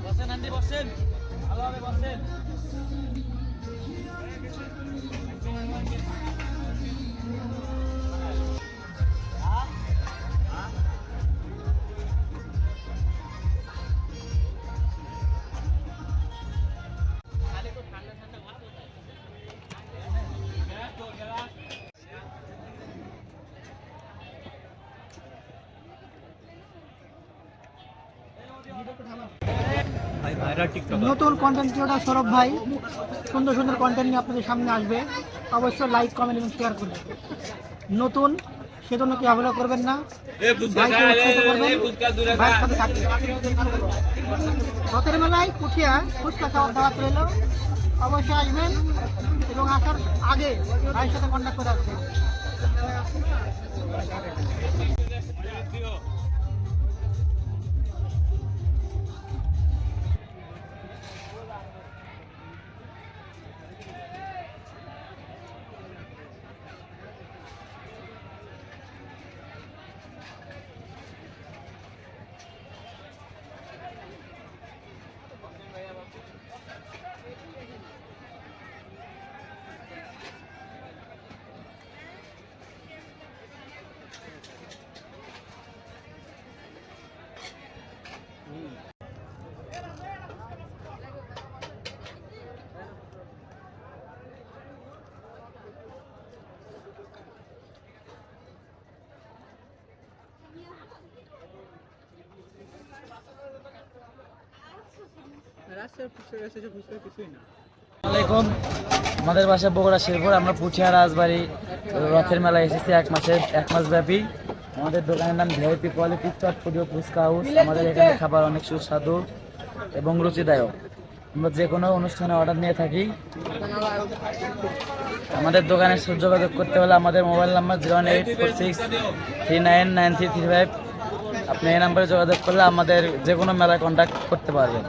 বসেন আন্টি বসেন, ভালোভাবে বসেন। নতুন কন্টেন্ট ক্রিয়েটর সৌরভ ভাই সুন্দর সুন্দর কন্টেন্ট নিয়ে আপনাদের সামনে আসবে। অবশ্যই লাইক, কমেন্ট এবং শেয়ার করবেন। নতুন সেজন্য কি অবহেলা করবেন না, রথের মেলায় পুঠিয়া ফুচকা খাওয়ার দাওয়াত রইল। অবশ্যই আসবেন এবং আসার আগে ভাইয়ের সাথে কন্ট্যাক্ট করে আসবেন। আসসালামাইকুম, আমাদের বাসা বগুড়া শেরপুর। আমরা পুঠিয়া রাজবাড়ি রথের মেলায় এসেছি এক মাস ব্যাপী। আমাদের দোকানের নাম ভিআইপি কোয়ালিটি চটপটি ফুচকা হাউস। আমাদের এখানে খাবার অনেক সুস্বাদু এবং রুচিদায়ক। আমরা যে কোনো অনুষ্ঠানে অর্ডার নিয়ে থাকি। আমাদের দোকানে যোগাযোগ করতে হলে আমাদের মোবাইল নাম্বার 08463999335। আপনি এই নাম্বারে যোগাযোগ করলে আমাদের যে কোনো মেলায় কন্ট্যাক্ট করতে পারবেন।